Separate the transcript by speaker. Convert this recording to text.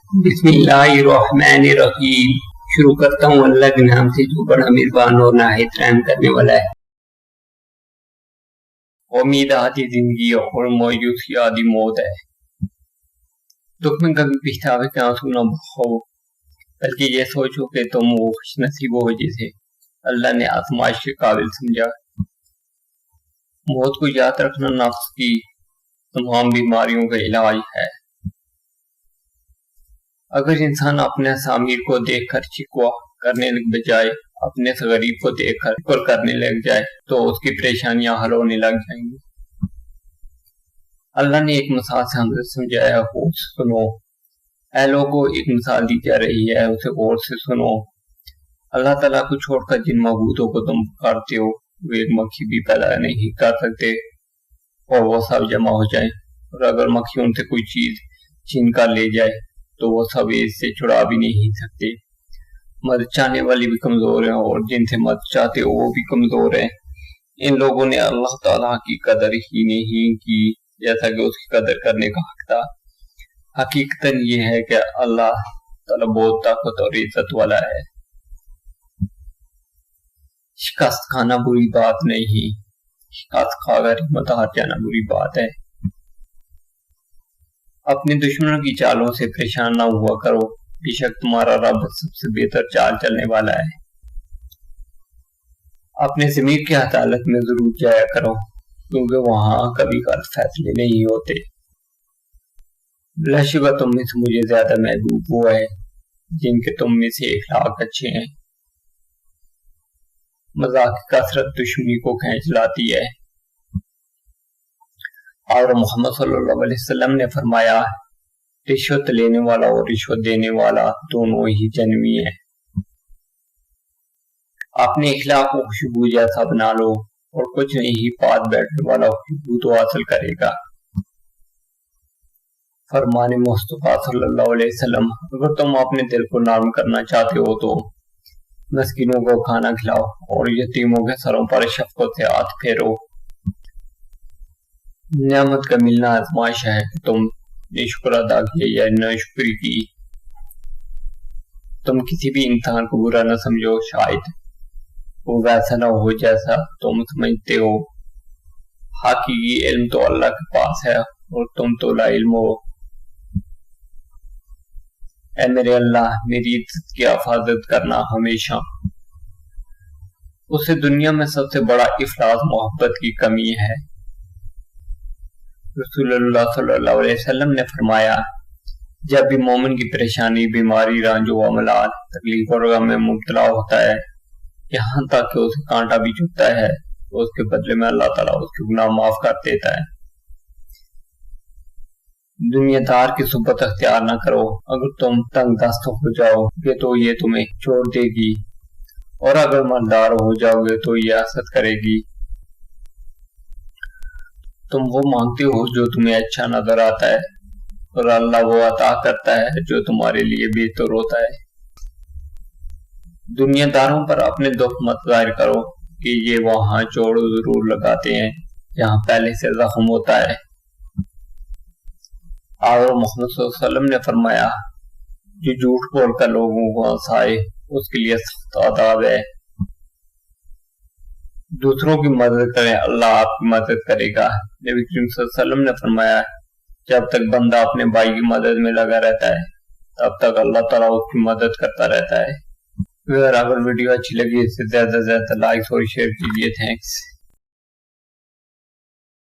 Speaker 1: بسم اللہ الرحمن الرحیم۔ شروع کرتا ہوں اللہ کے نام سے جو بڑا مہربان اور نہایت رحم کرنے والا ہے۔ امید آتی زندگی اور موجود آدھی موت ہے۔ دکھ میں کبھی پچھتاوے کے آنسو نہ بہاؤ، بلکہ یہ سوچو کہ تم وہ خوش نصیب ہو جسے اللہ نے آزمائش کے قابل سمجھا۔ موت کو یاد رکھنا نفس کی تمام بیماریوں کا علاج ہے۔ اگر انسان اپنے ضمیر کو دیکھ کر شکوہ کرنے لگ بجائے اپنے سے غریب کو دیکھ کر شکر کرنے لگ جائے تو اس کی پریشانیاں حل ہونے لگ جائیں گی۔ اللہ نے ایک مثال سے ہم سے سمجھایا ہو، سنو اے لوگوں، ایک مثال دی جا رہی ہے، اسے غور سے سنو۔ اللہ تعالیٰ کو چھوڑ کر جن معبودوں کو تم پکارتے ہو وہ ایک مکھی بھی پیدا نہیں کر سکتے اور وہ سب جمع ہو جائیں، اور اگر مکھی ان سے کوئی چیز چھین کر لے جائے تو وہ سب اس سے چھڑا بھی نہیں سکتے۔ مدد چاہنے والی بھی کمزور ہیں اور جن سے مدد چاہتے ہو وہ بھی کمزور ہیں۔ ان لوگوں نے اللہ تعالیٰ کی قدر ہی نہیں کی جیسا کہ اس کی قدر کرنے کا حق تھا۔ حقیقتاً یہ ہے کہ اللہ تعالیٰ بہت طاقت اور عزت والا ہے۔ شکست کھانا بری بات نہیں، شکست کھا کر ہمت ہار جانا بری بات ہے۔ اپنے دشمنوں کی چالوں سے پریشان نہ ہوا کرو، بے شک تمہارا رب سب سے بہتر چال چلنے والا ہے۔ اپنے ضمیر کی عدالت میں ضرور جایا کرو، کیونکہ وہاں کبھی غلط فیصلے نہیں ہوتے۔ بلا شبہ تم میں سے مجھے زیادہ محبوب وہ ہے جن کے تم میں سے اخلاق اچھے ہیں۔ مذاق کی کثرت دشمنی کو کھینچ لاتی ہے۔ اور محمد صلی اللہ علیہ وسلم نے فرمایا، رشوت لینے والا اور رشوت دینے والا دونوں ہی جہنمی ہیں۔ اپنے اخلاق کو خوشبو جیسا بنا لو، اور کچھ نہیں ہی پاس بیٹھنے والا خوشبو تو حاصل کرے گا۔ فرمان مصطفیٰ صلی اللہ علیہ وسلم، اگر تم اپنے دل کو نرم کرنا چاہتے ہو تو مسکینوں کو کھانا کھلاؤ اور یتیموں کے سروں پر شفقت سے ہاتھ پھیرو۔ نعمت کا ملنا آزمائش ہے کہ تم نے شکر ادا کیا یا ناشکری کی۔ تم کسی بھی انسان کو برا نہ سمجھو، شاید وہ ویسا نہ ہو جیسا تم سمجھتے ہو۔ حقیقی علم تو اللہ کے پاس ہے اور تم تو لا علم ہو۔ اے میرے اللہ، میری عزت کی حفاظت کرنا ہمیشہ۔ اسے دنیا میں سب سے بڑا افلاس محبت کی کمی ہے۔ رسول اللہ صلی اللہ علیہ وسلم نے فرمایا، جب بھی مومن کی پریشانی، بیماری، رنج و امراض، تکلیف اور غم میں مبتلا ہوتا ہے، یہاں تک کہ اسے کانٹا بھی چبھتا ہے، تو اس کے بدلے میں اللہ تعالیٰ اس کے گناہ معاف کر دیتا ہے۔ دنیا دار کی صحبت اختیار نہ کرو، اگر تم تنگ دست ہو جاؤ گے تو یہ تمہیں چھوڑ دے گی، اور اگر مالدار ہو جاؤ گے تو یہ حسد کرے گی۔ تم وہ مانگتے ہو جو تمہیں اچھا نظر آتا ہے، اور اللہ وہ عطا کرتا ہے جو تمہارے لیے بہتر ہوتا ہے۔ دنیا داروں پر اپنے دکھ مت ظاہر کرو کہ یہ وہاں چوڑ ضرور لگاتے ہیں جہاں پہلے سے زخم ہوتا ہے۔ اور محمد صلی اللہ علیہ وسلم نے فرمایا، جو جھوٹ بول کر لوگوں کو ہنسائے اس کے لیے سخت عذاب ہے۔ دوسروں کی مدد کریں، اللہ آپ کی مدد کرے گا۔ نبی کریم صلی اللہ علیہ وسلم نے فرمایا، جب تک بندہ اپنے بھائی کی مدد میں لگا رہتا ہے تب تک اللہ تعالیٰ اس کی مدد کرتا رہتا ہے۔ اگر ویڈیو اچھی لگی اس سے زیادہ سے زیادہ لائک اور شیئر کیجیے۔ تھینکس۔